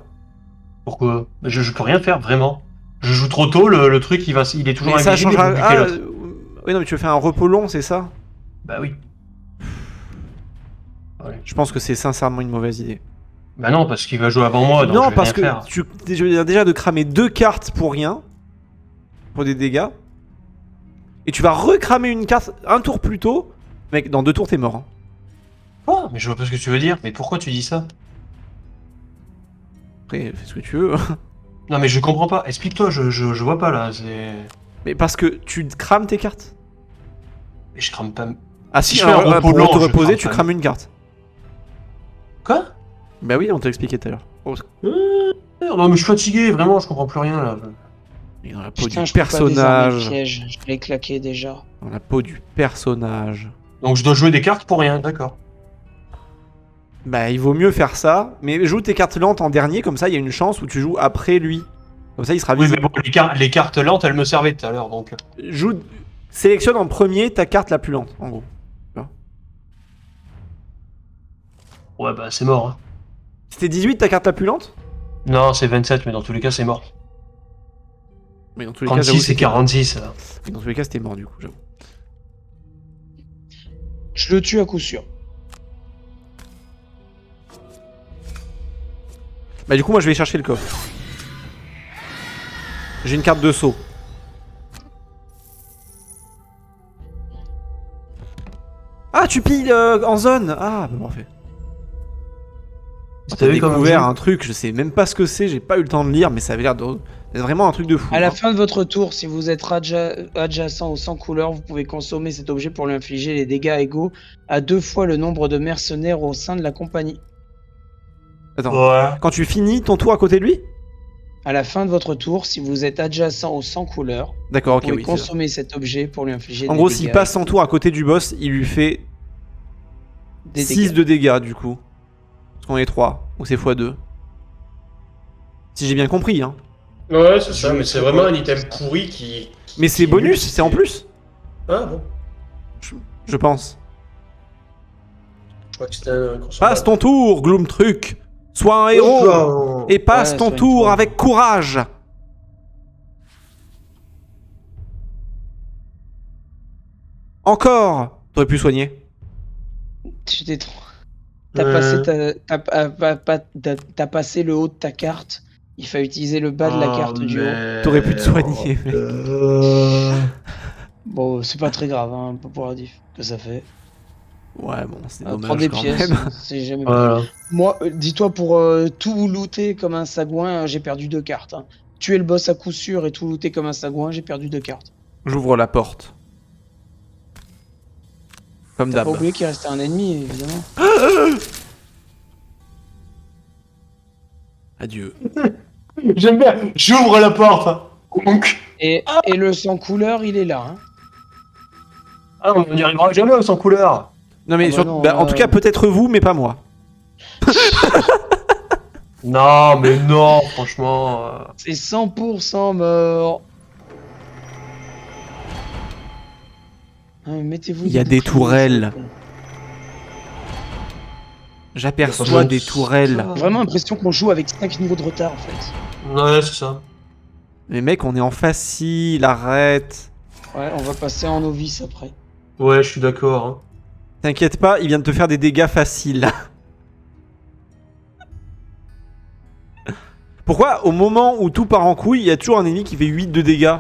[SPEAKER 3] Pourquoi? Je peux rien faire vraiment. Je joue trop tôt, le truc il est toujours
[SPEAKER 1] Mais ça
[SPEAKER 3] invisible,
[SPEAKER 1] changera...
[SPEAKER 3] il faut buter
[SPEAKER 1] Ah,
[SPEAKER 3] l'autre.
[SPEAKER 1] oui, non, mais tu veux faire un repos long, c'est ça?
[SPEAKER 3] Bah oui. Ouais.
[SPEAKER 1] Je pense que c'est sincèrement une mauvaise idée.
[SPEAKER 3] Bah non, parce qu'il va jouer avant moi, donc je
[SPEAKER 1] Non,
[SPEAKER 3] vais
[SPEAKER 1] parce
[SPEAKER 3] rien
[SPEAKER 1] que
[SPEAKER 3] faire.
[SPEAKER 1] tu viens déjà de cramer 2 cartes pour rien. Pour des dégâts. Et tu vas recramer une carte un tour plus tôt. Mec, dans 2 tours, t'es mort. Hein.
[SPEAKER 3] Quoi? Mais je vois pas ce que tu veux dire. Mais pourquoi tu dis ça?
[SPEAKER 1] Après, fais ce que tu veux.
[SPEAKER 3] Non mais je comprends pas. Explique-toi, je vois pas là. C'est.
[SPEAKER 1] Mais parce que tu crames tes cartes.
[SPEAKER 3] Mais je crame pas.
[SPEAKER 1] Ah
[SPEAKER 3] Si
[SPEAKER 1] si,
[SPEAKER 3] je fais un repos
[SPEAKER 1] pour
[SPEAKER 3] long,
[SPEAKER 1] te
[SPEAKER 3] je
[SPEAKER 1] reposer,
[SPEAKER 3] crame
[SPEAKER 1] tu
[SPEAKER 3] pas.
[SPEAKER 1] crames une carte.
[SPEAKER 3] Quoi?
[SPEAKER 1] Bah oui, on t'a expliqué tout à l'heure. Oh,
[SPEAKER 3] Non mais je suis fatigué, vraiment, je comprends plus rien là.
[SPEAKER 1] il est dans la peau
[SPEAKER 2] Putain,
[SPEAKER 1] du
[SPEAKER 2] je peux pas désarmer le
[SPEAKER 1] personnage.
[SPEAKER 2] piège. Je l'ai claqué déjà.
[SPEAKER 1] Dans la peau du personnage.
[SPEAKER 3] Donc je dois jouer des cartes pour rien, d'accord.
[SPEAKER 1] Bah il vaut mieux faire ça. Mais joue tes cartes lentes en dernier, comme ça il y a une chance où tu joues après lui. Comme ça il sera
[SPEAKER 3] Oui mais
[SPEAKER 1] visible.
[SPEAKER 3] bon, les cartes lentes, elles me servaient tout à l'heure, donc.
[SPEAKER 1] Sélectionne en premier ta carte la plus lente, en gros.
[SPEAKER 3] Ouais bah c'est mort. Hein.
[SPEAKER 1] C'était 18 ta carte la plus lente?
[SPEAKER 3] Non, c'est 27, mais dans tous les cas c'est mort.
[SPEAKER 1] Mais dans tous les cas, j'avoue,
[SPEAKER 3] 36 et
[SPEAKER 1] c'était-
[SPEAKER 3] 46 là.
[SPEAKER 1] Mais dans tous les cas, c'était mort du coup, j'avoue.
[SPEAKER 2] Je le tue à coup sûr.
[SPEAKER 1] Bah du coup, moi je vais chercher le coffre. J'ai une carte de saut. Ah, tu pilles en zone. Ah, bah parfait.
[SPEAKER 3] T'as
[SPEAKER 1] T'as
[SPEAKER 3] vu comment
[SPEAKER 1] découvert
[SPEAKER 3] on joue
[SPEAKER 1] un truc, je sais même pas ce que c'est, j'ai pas eu le temps de lire, mais ça avait l'air d'être vraiment un truc de fou.
[SPEAKER 2] À la
[SPEAKER 1] hein.
[SPEAKER 2] fin de votre tour, si vous êtes adjacent au sang couleur, vous pouvez consommer cet objet pour lui infliger les dégâts égaux à 2 fois le nombre de mercenaires au sein de la compagnie.
[SPEAKER 1] Attends,
[SPEAKER 3] Ouais.
[SPEAKER 1] quand tu finis ton tour à côté de lui?
[SPEAKER 2] À la fin de votre tour, si vous êtes adjacent au sang couleur,
[SPEAKER 1] D'accord,
[SPEAKER 2] vous
[SPEAKER 1] ok,
[SPEAKER 2] pouvez
[SPEAKER 1] oui. c'est ça.
[SPEAKER 2] consommer cet objet pour lui infliger
[SPEAKER 1] En
[SPEAKER 2] des
[SPEAKER 1] gros,
[SPEAKER 2] dégâts.
[SPEAKER 1] s'il passe son tour à côté du boss, il lui fait
[SPEAKER 2] Des
[SPEAKER 1] 6
[SPEAKER 2] dégâts.
[SPEAKER 1] de dégâts du coup. Parce qu'on est 3, ou c'est x2. Si j'ai bien compris, hein.
[SPEAKER 4] Ouais, c'est ça,
[SPEAKER 2] Je
[SPEAKER 4] mais c'est
[SPEAKER 2] sais
[SPEAKER 4] vraiment
[SPEAKER 2] pas.
[SPEAKER 4] un item pourri qui.
[SPEAKER 1] Mais c'est
[SPEAKER 4] qui
[SPEAKER 1] bonus,
[SPEAKER 4] lutte,
[SPEAKER 1] c'est en plus,
[SPEAKER 4] Ah bon.
[SPEAKER 1] je pense.
[SPEAKER 4] Je crois que c'était un consommateur.
[SPEAKER 1] Passe ton tour, Gloom Truc. Sois un héros.
[SPEAKER 4] Héros
[SPEAKER 1] Et passe
[SPEAKER 2] Ouais,
[SPEAKER 1] ton
[SPEAKER 2] sois une
[SPEAKER 1] tour
[SPEAKER 2] fois.
[SPEAKER 1] avec courage. Encore. T'aurais pu soigner.
[SPEAKER 2] Tu t'es trop... T'as passé le haut de ta carte. Il faut utiliser le bas de la carte du haut.
[SPEAKER 1] T'aurais pu te soigner, mec.
[SPEAKER 2] Bon, c'est pas très grave, hein, pour la diff que ça fait.
[SPEAKER 1] Ouais, bon, c'est
[SPEAKER 2] Prends
[SPEAKER 1] dommage
[SPEAKER 2] des
[SPEAKER 1] quand
[SPEAKER 2] pièces,
[SPEAKER 1] même.
[SPEAKER 2] c'est jamais
[SPEAKER 3] Voilà.
[SPEAKER 2] Moi, dis-toi, pour tout looter comme un sagouin, j'ai perdu 2 cartes. Hein. Tuer le boss à coup sûr et tout looter comme un sagouin, j'ai perdu 2 cartes.
[SPEAKER 1] J'ouvre la porte. Comme
[SPEAKER 2] T'as
[SPEAKER 1] d'hab.
[SPEAKER 2] pas oublié qu'il restait un ennemi, évidemment.
[SPEAKER 1] Adieu.
[SPEAKER 3] J'aime bien. J'ouvre la porte. Donc.
[SPEAKER 2] Et le sang couleur, il est là. Hein.
[SPEAKER 3] Ah, on n'y arrivera jamais sans couleur.
[SPEAKER 1] Non mais
[SPEAKER 2] Ah bah
[SPEAKER 1] sur-
[SPEAKER 2] non,
[SPEAKER 1] bah, en tout cas peut-être vous mais pas moi.
[SPEAKER 3] Non, mais non, franchement.
[SPEAKER 2] C'est 100% mort. Ah, mais mettez-vous
[SPEAKER 1] Il y a des
[SPEAKER 2] boucliers,
[SPEAKER 1] tourelles.
[SPEAKER 2] s'il vous plaît.
[SPEAKER 1] J'aperçois des tourelles.
[SPEAKER 2] Vraiment l'impression qu'on joue avec 5 niveaux de retard en fait.
[SPEAKER 3] Ouais, c'est ça.
[SPEAKER 1] Mais mec on est en facile, arrête.
[SPEAKER 2] Ouais, on va passer en novice après.
[SPEAKER 3] Ouais, je suis d'accord. Hein.
[SPEAKER 1] T'inquiète pas, il vient de te faire des dégâts faciles. Pourquoi au moment où tout part en couille, il y a toujours un ennemi qui fait 8 de dégâts?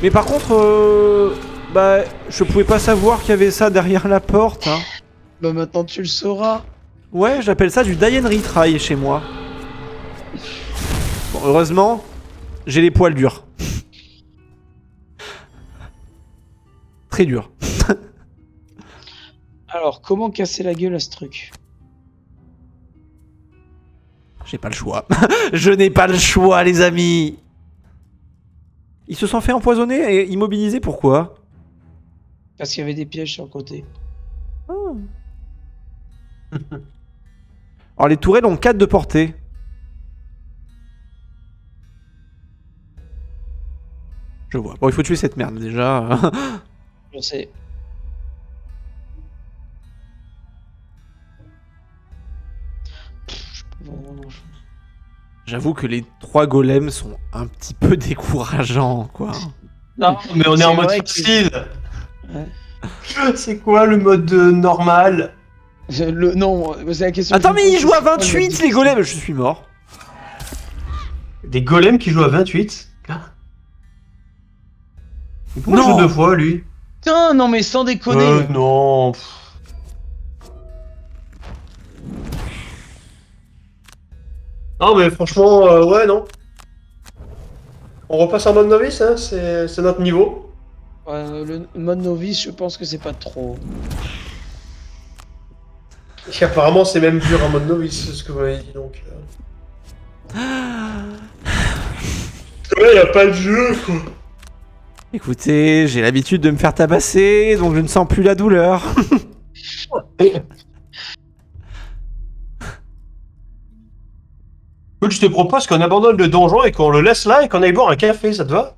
[SPEAKER 1] Mais par contre, bah, je pouvais pas savoir qu'il y avait ça derrière la porte. Hein.
[SPEAKER 2] Bah maintenant tu le sauras.
[SPEAKER 1] Ouais, j'appelle ça du die and retry chez moi. Bon, heureusement, j'ai les poils durs. Très dur.
[SPEAKER 2] Alors, comment casser la gueule à ce truc?
[SPEAKER 1] J'ai pas le choix. Je n'ai pas le choix, les amis. Ils se sont fait empoisonner et immobiliser, pourquoi?
[SPEAKER 2] Parce qu'il y avait des pièges sur le côté.
[SPEAKER 1] Alors les tourelles ont 4 de portée. Je vois. Bon, il faut tuer cette merde déjà.
[SPEAKER 2] Je sais.
[SPEAKER 1] J'avoue que les 3 golems sont un petit peu décourageants, quoi.
[SPEAKER 3] Non, mais on est
[SPEAKER 2] C'est
[SPEAKER 3] en mode
[SPEAKER 2] vrai que-
[SPEAKER 3] facile.
[SPEAKER 2] Ouais.
[SPEAKER 3] C'est quoi le mode normal?
[SPEAKER 2] Non, c'est la question.
[SPEAKER 1] Attends,
[SPEAKER 2] que je
[SPEAKER 1] mais
[SPEAKER 2] me
[SPEAKER 1] ils
[SPEAKER 2] pose,
[SPEAKER 1] jouent à
[SPEAKER 2] c'est quoi le
[SPEAKER 1] 28
[SPEAKER 2] mode
[SPEAKER 1] les golems. Je suis mort.
[SPEAKER 3] Des golems qui jouent à 28? Ah. Pourquoi il
[SPEAKER 1] Non.
[SPEAKER 3] joue 2 fois, lui?
[SPEAKER 2] Putain, non mais sans déconner.
[SPEAKER 3] Non.
[SPEAKER 4] Non, mais franchement, ouais, non. On repasse en mode novice, hein, c'est notre niveau.
[SPEAKER 2] Le mode novice, je pense que c'est pas trop.
[SPEAKER 4] Et apparemment, c'est même dur en mode novice, c'est ce que vous m'avez dit, donc. Ouais, y a pas de jeu, quoi.
[SPEAKER 1] Écoutez, j'ai l'habitude de me faire tabasser, donc je ne sens plus la douleur.
[SPEAKER 3] Écoute, je te propose qu'on abandonne le donjon et qu'on le laisse là et qu'on aille boire un café, ça te va?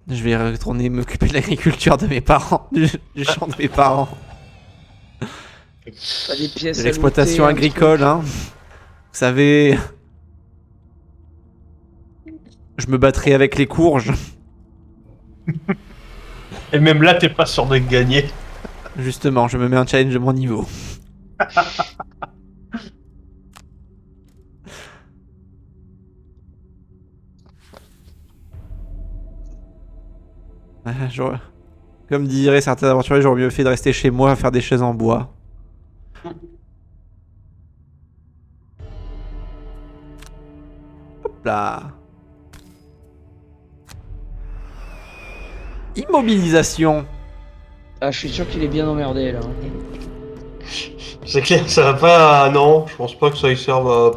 [SPEAKER 1] Je vais retourner m'occuper de l'agriculture de mes parents, du champ de mes parents,
[SPEAKER 2] Pas des pièces.
[SPEAKER 1] de
[SPEAKER 2] à
[SPEAKER 1] l'exploitation
[SPEAKER 2] looter, un
[SPEAKER 1] agricole,
[SPEAKER 2] truc.
[SPEAKER 1] hein. Vous savez, je me battrai avec les courges,
[SPEAKER 3] Et même là, t'es pas sûr de gagner.
[SPEAKER 1] justement, je me mets un challenge de mon niveau. Comme diraient certains aventuriers, j'aurais mieux fait de rester chez moi à faire des chaises en bois. Hop là. Immobilisation.
[SPEAKER 2] Ah, je suis sûr qu'il est bien emmerdé là.
[SPEAKER 3] C'est clair, ça va pas. Non, je pense pas que ça y serve à.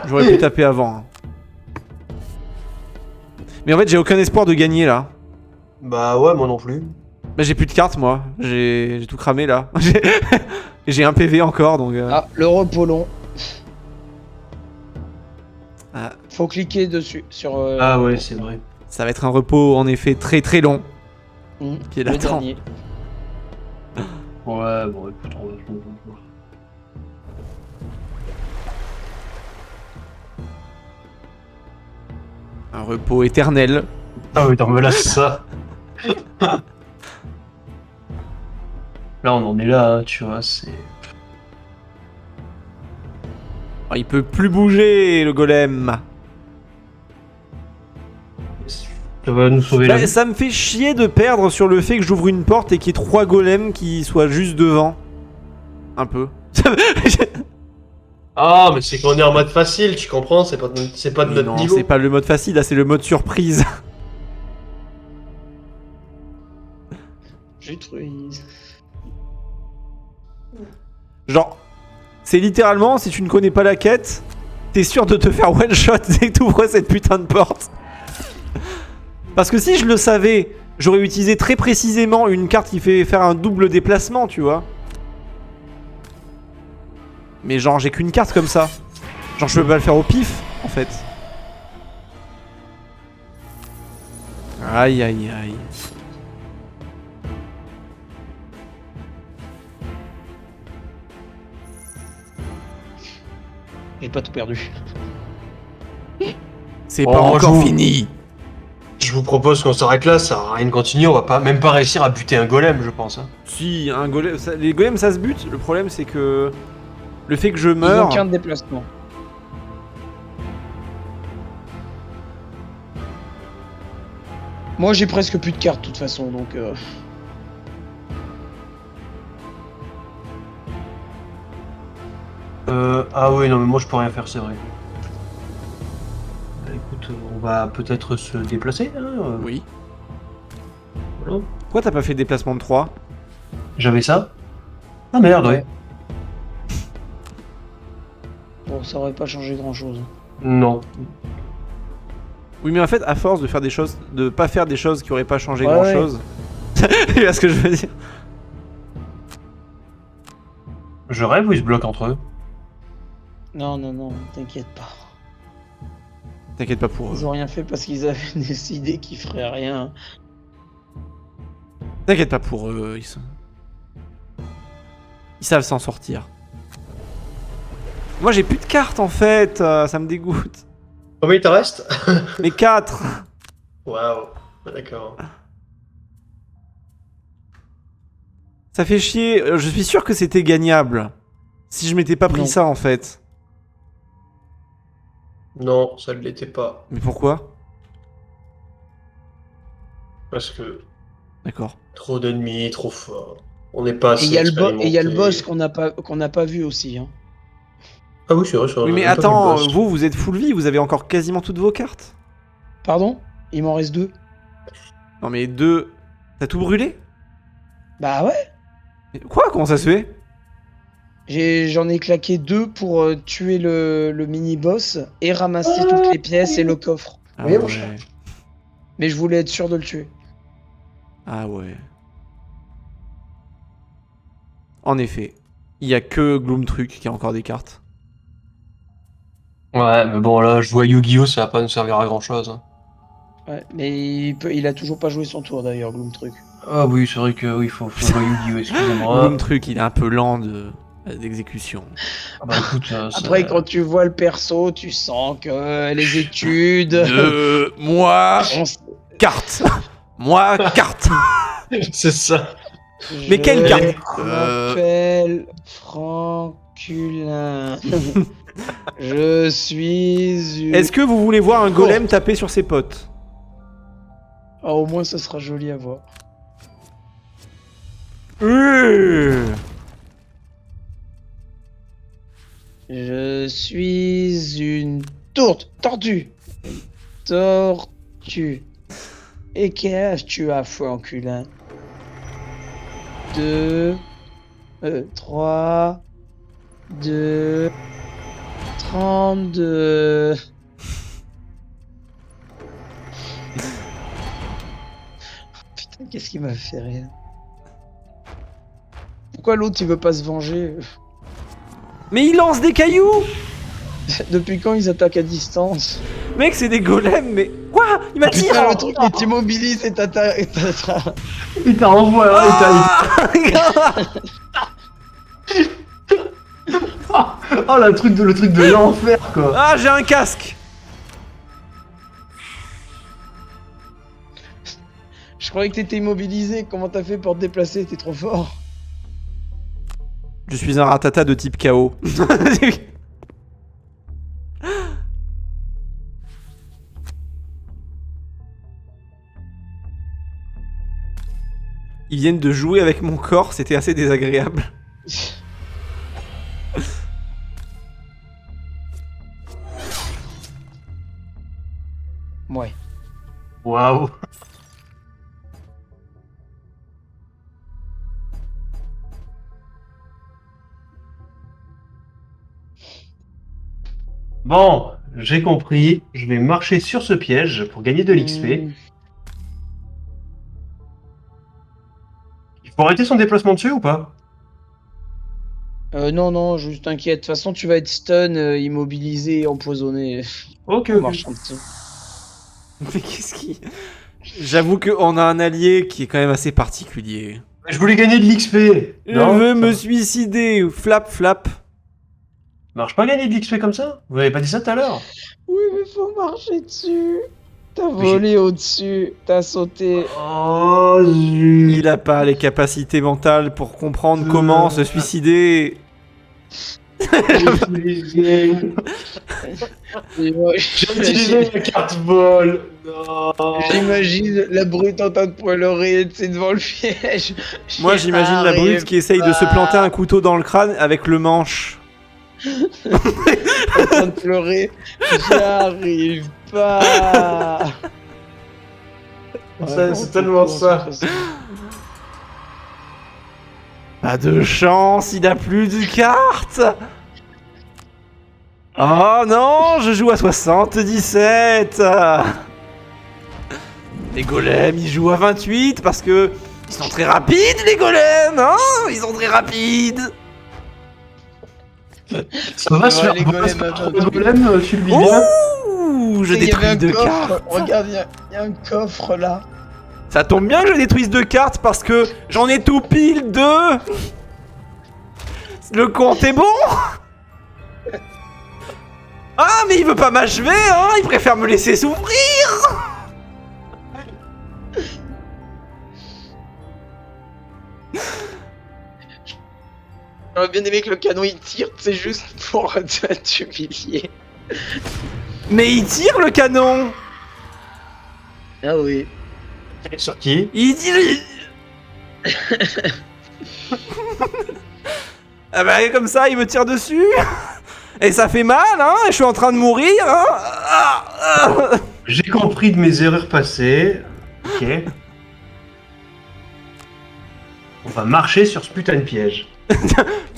[SPEAKER 1] J'aurais pu taper avant. Hein. Mais en fait, j'ai aucun espoir de gagner là.
[SPEAKER 3] Bah ouais, moi non plus.
[SPEAKER 1] Bah, j'ai plus de cartes moi. J'ai tout cramé là. J'ai un PV encore donc.
[SPEAKER 2] Ah, le repos long.
[SPEAKER 1] Ah.
[SPEAKER 2] Faut cliquer dessus sur.
[SPEAKER 3] Ah ouais, c'est vrai.
[SPEAKER 1] Ça va être un repos en effet très très long. Qui est
[SPEAKER 2] le
[SPEAKER 1] l'attend.
[SPEAKER 2] dernier.
[SPEAKER 3] Ouais, bon, écoute, on va.
[SPEAKER 1] Un repos éternel.
[SPEAKER 3] Ah oui, t'en me lasses ça. Là, on en est là, tu vois, c'est.
[SPEAKER 1] Oh, il peut plus bouger le golem.
[SPEAKER 3] Ça va nous sauver la
[SPEAKER 1] Bah,
[SPEAKER 3] vie.
[SPEAKER 1] ça me fait chier de perdre sur le fait que j'ouvre une porte et qu'il y ait 3 golems qui soient juste devant. Un peu.
[SPEAKER 4] Ah, mais c'est qu'on est en mode facile, tu comprends, c'est pas de
[SPEAKER 1] Mais
[SPEAKER 4] notre
[SPEAKER 1] non,
[SPEAKER 4] niveau.
[SPEAKER 1] c'est pas le mode facile, là c'est le mode surprise.
[SPEAKER 2] J'utilise.
[SPEAKER 1] Genre, c'est littéralement, si tu ne connais pas la quête, t'es sûr de te faire one shot dès que t'ouvres cette putain de porte. Parce que si je le savais, j'aurais utilisé très précisément une carte qui fait faire un double déplacement, tu vois. Mais genre, j'ai qu'une carte comme ça. Genre, je peux pas le faire au pif, en fait. Aïe, aïe, aïe.
[SPEAKER 2] J'ai pas tout perdu.
[SPEAKER 1] C'est
[SPEAKER 3] Oh,
[SPEAKER 1] pas
[SPEAKER 3] moi,
[SPEAKER 1] encore
[SPEAKER 3] je-
[SPEAKER 1] fini.
[SPEAKER 3] Je vous propose qu'on s'arrête là, ça sert à rien de continuer, on va pas même pas réussir à buter un golem, je pense. Hein.
[SPEAKER 1] Si, un golem, les golems ça se bute. Le problème c'est que le fait que je
[SPEAKER 2] Ils ont
[SPEAKER 1] meurs.
[SPEAKER 2] qu'un déplacement. Moi j'ai presque plus de cartes de toute façon donc.
[SPEAKER 3] Ah oui, non mais moi je peux rien faire, c'est vrai. Bah, écoute, on va peut-être se déplacer, hein.
[SPEAKER 1] Oui.
[SPEAKER 3] Voilà.
[SPEAKER 1] Pourquoi t'as pas fait déplacement de 3?
[SPEAKER 3] J'avais ça. Ah merde, ouais.
[SPEAKER 2] Bon, ça aurait pas changé grand chose.
[SPEAKER 3] Non.
[SPEAKER 1] Oui, mais en fait, à force de faire des choses, de pas faire des choses qui auraient pas changé
[SPEAKER 2] Ouais,
[SPEAKER 1] grand
[SPEAKER 2] ouais.
[SPEAKER 1] chose. Tu vois ce que je veux dire?
[SPEAKER 3] Je rêve ou ils se bloquent entre eux?
[SPEAKER 2] Non, non, non, t'inquiète pas.
[SPEAKER 1] T'inquiète pas pour eux.
[SPEAKER 2] Ils ont rien fait parce qu'ils avaient décidé qu'ils feraient rien.
[SPEAKER 1] T'inquiète pas pour eux. Ils savent s'en sortir. Moi j'ai plus de cartes en fait. Ça me dégoûte.
[SPEAKER 4] Combien il te reste?
[SPEAKER 1] Mais 4.
[SPEAKER 4] Waouh. D'accord.
[SPEAKER 1] Ça fait chier. Je suis sûr que c'était gagnable. Si je m'étais pas pris
[SPEAKER 2] Non.
[SPEAKER 1] ça en fait.
[SPEAKER 4] Non, ça ne l'était pas.
[SPEAKER 1] Mais pourquoi?
[SPEAKER 4] Parce que
[SPEAKER 1] D'accord.
[SPEAKER 4] trop d'ennemis, trop fort. On n'est pas
[SPEAKER 2] Et
[SPEAKER 4] assez
[SPEAKER 2] il y a le boss
[SPEAKER 4] expérimenté.
[SPEAKER 2] qu'on n'a pas vu aussi. Hein.
[SPEAKER 4] Ah oui, c'est vrai,
[SPEAKER 1] Oui mais attends, vous êtes full vie, vous avez encore quasiment toutes vos cartes.
[SPEAKER 2] Pardon? Il m'en reste 2.
[SPEAKER 1] Non mais 2... T'as tout brûlé?
[SPEAKER 2] Bah ouais.
[SPEAKER 1] Mais quoi? Comment ça se fait?
[SPEAKER 2] J'en ai claqué 2 pour tuer le mini-boss et ramasser toutes les pièces et le coffre.
[SPEAKER 1] Ah
[SPEAKER 4] Oui, mon
[SPEAKER 1] ouais.
[SPEAKER 4] cher.
[SPEAKER 2] Mais je voulais être sûr de le tuer.
[SPEAKER 1] Ah ouais. En effet. Il y a que Gloomtruc qui a encore des cartes.
[SPEAKER 3] Ouais, mais bon, là, je vois Yu-Gi-Oh! Ça va pas nous servir à grand chose. Hein.
[SPEAKER 2] Ouais, mais il a toujours pas joué son tour d'ailleurs, Gloomtruc.
[SPEAKER 3] Ah oui, c'est vrai que oui, faut jouer Yu-Gi-Oh! Excusez-moi.
[SPEAKER 1] Gloomtruc, il est un peu lent d'exécution.
[SPEAKER 3] Ah bah écoute, ça-
[SPEAKER 2] Après, quand tu vois le perso, tu sens que les études.
[SPEAKER 1] Moi,
[SPEAKER 2] On s-
[SPEAKER 1] carte. Moi, carte.
[SPEAKER 4] C'est ça.
[SPEAKER 1] Mais quelle carte
[SPEAKER 2] Je m'appelle Franculin. Je suis une...
[SPEAKER 1] Est-ce que vous voulez voir un golem taper sur ses potes?
[SPEAKER 2] Ah, au moins, ça sera joli à voir. Je suis une tortue. Tortue. Et quel âge tu as, Franculin? 2, 3, 2, 32. Putain, qu'est-ce qui m'a fait rire? Pourquoi l'autre il veut pas se venger?
[SPEAKER 1] Mais il lance des cailloux.
[SPEAKER 2] Depuis quand ils attaquent à distance?
[SPEAKER 1] Mec, c'est des golems, mais... Quoi? Il m'a tiré.
[SPEAKER 2] Putain, le truc il t'immobilise et
[SPEAKER 3] Il t'a renvoyé, Oh, le truc de l'enfer, quoi.
[SPEAKER 1] Ah, j'ai un casque.
[SPEAKER 2] Je croyais que t'étais immobilisé. Comment t'as fait pour te déplacer? T'es trop fort.
[SPEAKER 1] Je suis un ratata de type KO. Ils viennent de jouer avec mon corps, c'était assez désagréable.
[SPEAKER 2] Ouais.
[SPEAKER 3] Waouh. Bon, j'ai compris. Je vais marcher sur ce piège pour gagner de l'XP. Il faut arrêter son déplacement dessus ou pas?
[SPEAKER 2] Non, non, juste t'inquiète. De toute façon, tu vas être stun, immobilisé, empoisonné.
[SPEAKER 3] Ok,
[SPEAKER 2] On
[SPEAKER 3] ok.
[SPEAKER 2] marche en dessous.
[SPEAKER 1] Mais qu'est-ce qui... J'avoue qu'on a un allié qui est quand même assez particulier.
[SPEAKER 3] Je voulais gagner de l'XP.
[SPEAKER 1] Je veux me suicider, flap flap.
[SPEAKER 3] Marche pas gagner de l'XP comme ça? Vous m'avez pas dit ça tout à l'heure?
[SPEAKER 2] Oui, mais faut marcher dessus. T'as volé au-dessus, t'as sauté.
[SPEAKER 3] Oh, zut.
[SPEAKER 1] Il a pas les capacités mentales pour comprendre comment se suicider.
[SPEAKER 3] J'ai utilisé ma carte vol. Non.
[SPEAKER 2] J'imagine la brute en train de pleurer, c'est devant le piège.
[SPEAKER 1] Moi j'imagine la brute qui essaye de se planter un couteau dans le crâne avec le manche.
[SPEAKER 2] En train de pleurer. J'arrive pas.
[SPEAKER 4] C'est tellement ça.
[SPEAKER 1] Pas de chance, il a plus de cartes. Oh non, je joue à 77. Les golems, ils jouent à 28 parce que ils sont très rapides, les golems, hein. Ils sont très rapides.
[SPEAKER 3] Ça va se
[SPEAKER 2] Ouais,
[SPEAKER 3] faire
[SPEAKER 2] les golems, attends,
[SPEAKER 3] le golem, tu le vis bien.
[SPEAKER 1] Ouh, je
[SPEAKER 2] Il y avait
[SPEAKER 1] détruis
[SPEAKER 2] un
[SPEAKER 1] 2
[SPEAKER 2] coffre.
[SPEAKER 1] cartes.
[SPEAKER 2] Regarde, il y a un coffre là.
[SPEAKER 1] Ça tombe bien que je détruise 2 cartes parce que j'en ai tout pile 2. Le compte est bon. Ah, mais il veut pas m'achever, hein. Il préfère me laisser souffrir.
[SPEAKER 2] J'aurais bien aimé que le canon il tire, c'est juste pour t'humilier.
[SPEAKER 1] Mais il tire le canon.
[SPEAKER 2] Ah oui.
[SPEAKER 3] Elle est sortie.
[SPEAKER 1] Il dit... Ah bah comme ça, il me tire dessus. Et ça fait mal, hein. Je suis en train de mourir, hein.
[SPEAKER 3] J'ai compris de mes erreurs passées. Ok. On va marcher sur ce putain de piège.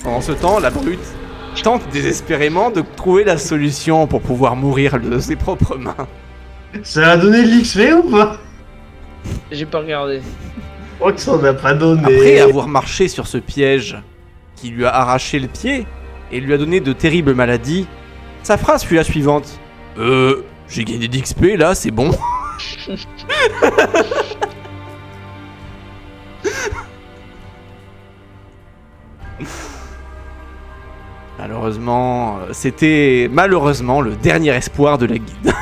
[SPEAKER 1] Pendant ce temps, la brute tente désespérément de trouver la solution pour pouvoir mourir de ses propres mains.
[SPEAKER 3] Ça a donné de l'XP ou pas?
[SPEAKER 2] J'ai pas regardé.
[SPEAKER 3] Je crois que ça en a pas donné.
[SPEAKER 1] Après avoir marché sur ce piège qui lui a arraché le pied et lui a donné de terribles maladies, sa phrase fut la suivante. J'ai gagné d'XP là, c'est bon. Malheureusement, c'était malheureusement le dernier espoir de la guilde.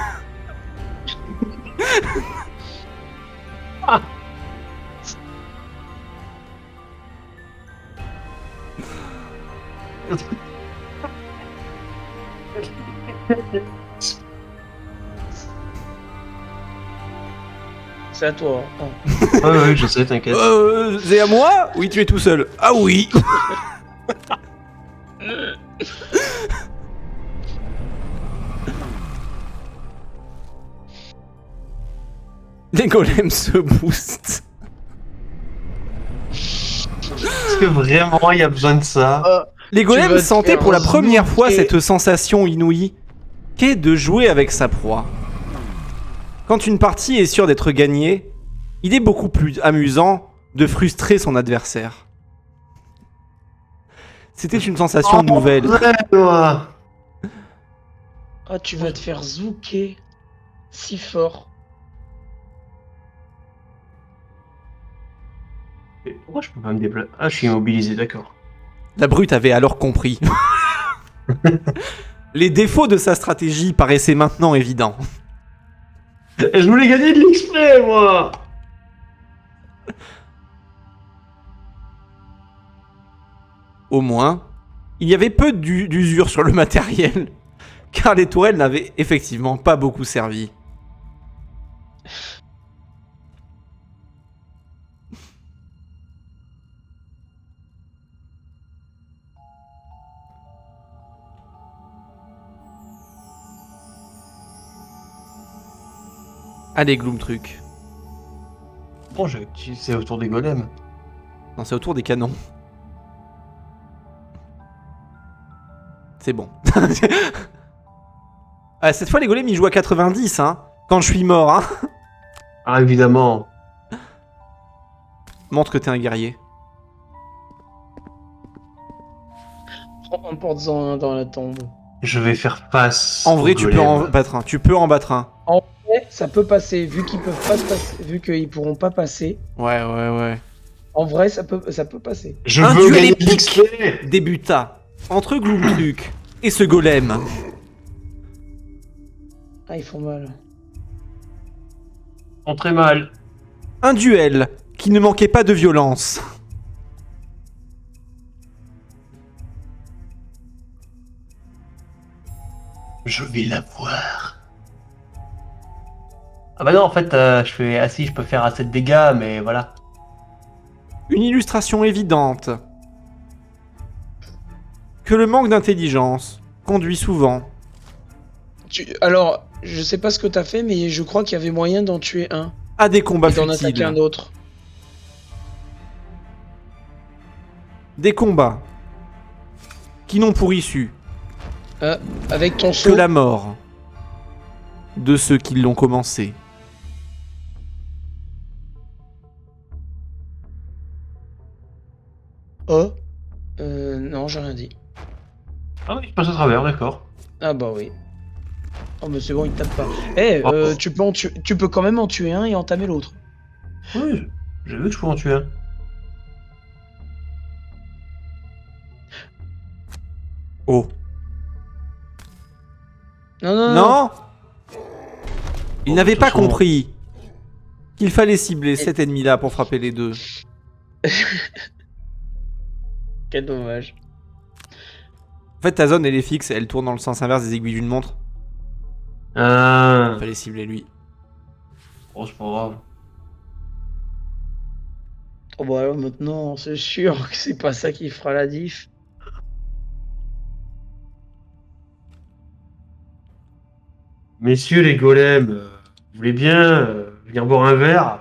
[SPEAKER 2] C'est à toi. Hein.
[SPEAKER 3] Ouais, je sais, t'inquiète.
[SPEAKER 1] C'est à moi? Oui, tu es tout seul. Ah oui. Les golems se boostent.
[SPEAKER 3] Est-ce que vraiment il y a besoin de ça?
[SPEAKER 1] Les
[SPEAKER 2] Tu
[SPEAKER 1] golems
[SPEAKER 2] vas te
[SPEAKER 1] sentaient
[SPEAKER 2] faire
[SPEAKER 1] pour la première fois
[SPEAKER 2] zouker.
[SPEAKER 1] cette sensation inouïe qu'est de jouer avec sa proie. Quand une partie est sûre d'être gagnée, il est beaucoup plus amusant de frustrer son adversaire. C'était une sensation nouvelle.
[SPEAKER 3] Ouais, toi.
[SPEAKER 2] Ah, tu vas te faire zouker si fort.
[SPEAKER 3] Mais pourquoi je peux pas me déplacer? Ah, je suis immobilisé, d'accord.
[SPEAKER 1] La brute avait alors compris. Les défauts de sa stratégie paraissaient maintenant évidents.
[SPEAKER 3] Je voulais gagner de l'XP, moi.
[SPEAKER 1] Au moins, il y avait peu d'usure sur le matériel, car les tourelles n'avaient effectivement pas beaucoup servi. Allez, Gloomtruc.
[SPEAKER 3] Bon, c'est autour des golems.
[SPEAKER 1] Non, c'est autour des canons. C'est bon. Ah, cette fois, les golems, ils jouent à 90, hein. Quand je suis mort, hein.
[SPEAKER 3] Ah, évidemment.
[SPEAKER 1] Montre que t'es un guerrier.
[SPEAKER 2] Emporte-en un dans la tombe.
[SPEAKER 3] Je vais faire face.
[SPEAKER 1] En vrai,
[SPEAKER 3] aux
[SPEAKER 1] tu peux
[SPEAKER 3] golems.
[SPEAKER 1] en battre un. Tu peux en battre un.
[SPEAKER 2] Ouais, ça peut passer, vu qu'ils peuvent pas se passer, vu qu'ils pourront pas passer.
[SPEAKER 1] Ouais, ouais, ouais.
[SPEAKER 2] En vrai, ça peut passer.
[SPEAKER 3] Je
[SPEAKER 1] Un
[SPEAKER 3] veux
[SPEAKER 1] duel
[SPEAKER 3] gagner de
[SPEAKER 1] épique
[SPEAKER 3] l'XP.
[SPEAKER 1] débuta entre Gloomtruc et ce golem.
[SPEAKER 2] Ah, ils font mal.
[SPEAKER 3] On très mal.
[SPEAKER 1] Un duel qui ne manquait pas de violence.
[SPEAKER 3] Je vais l'avoir. Ah bah non, en fait, je fais assis, je peux faire assez de dégâts, mais voilà.
[SPEAKER 1] Une illustration évidente que le manque d'intelligence conduit souvent
[SPEAKER 2] Alors, je sais pas ce que t'as fait, mais je crois qu'il y avait moyen d'en tuer un
[SPEAKER 1] à des combats
[SPEAKER 2] et d'en attaquer un
[SPEAKER 1] futiles.
[SPEAKER 2] autre.
[SPEAKER 1] Des combats qui n'ont pour issue
[SPEAKER 2] Avec ton
[SPEAKER 1] que
[SPEAKER 2] saut.
[SPEAKER 1] la mort de ceux qui l'ont commencé.
[SPEAKER 2] Oh. Non, j'ai rien dit.
[SPEAKER 3] Ah oui, je passe à travers, d'accord.
[SPEAKER 2] Ah bah oui. Oh mais c'est bon, il tape pas. Eh,
[SPEAKER 3] Oh.
[SPEAKER 2] tu peux quand même en tuer un et entamer l'autre.
[SPEAKER 3] Oui, j'ai vu que je pouvais en tuer un.
[SPEAKER 1] Oh.
[SPEAKER 2] Non.
[SPEAKER 1] Non. Il
[SPEAKER 3] Bon,
[SPEAKER 1] n'avait
[SPEAKER 3] de toute
[SPEAKER 1] pas
[SPEAKER 3] façon-
[SPEAKER 1] compris qu'il fallait cibler cet ennemi-là pour frapper les deux.
[SPEAKER 2] Quel dommage.
[SPEAKER 1] En fait, ta zone, elle est fixe, elle tourne dans le sens inverse des aiguilles d'une montre.
[SPEAKER 3] Ah,
[SPEAKER 1] Il fallait cibler lui.
[SPEAKER 3] oh, c'est pas grave.
[SPEAKER 2] Oh bah alors maintenant, c'est sûr que c'est pas ça qui fera la diff.
[SPEAKER 3] Messieurs les golems, vous voulez bien venir boire un verre?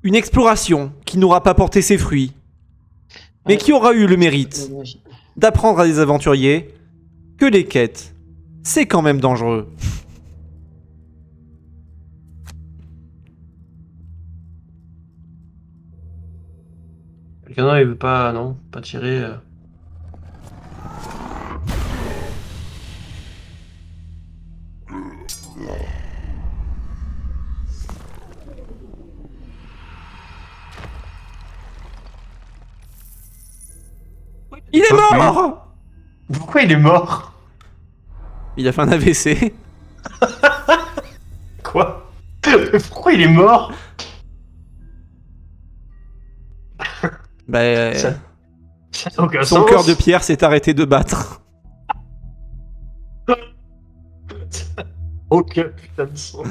[SPEAKER 1] Une exploration qui n'aura pas porté ses fruits, mais
[SPEAKER 2] Ouais.
[SPEAKER 1] qui aura eu le mérite d'apprendre à des aventuriers que les quêtes, c'est quand même dangereux.
[SPEAKER 3] Quelqu'un d'autre, il veut pas, non, pas tirer.
[SPEAKER 1] Il est
[SPEAKER 3] Ok.
[SPEAKER 1] mort.
[SPEAKER 3] Pourquoi il est mort?
[SPEAKER 1] Il a fait un AVC.
[SPEAKER 3] Quoi? Pourquoi il est mort?
[SPEAKER 1] Bah,
[SPEAKER 3] Ça n'a aucun
[SPEAKER 1] son
[SPEAKER 3] sens.
[SPEAKER 1] cœur de pierre s'est arrêté de battre.
[SPEAKER 3] Aucun putain de sens.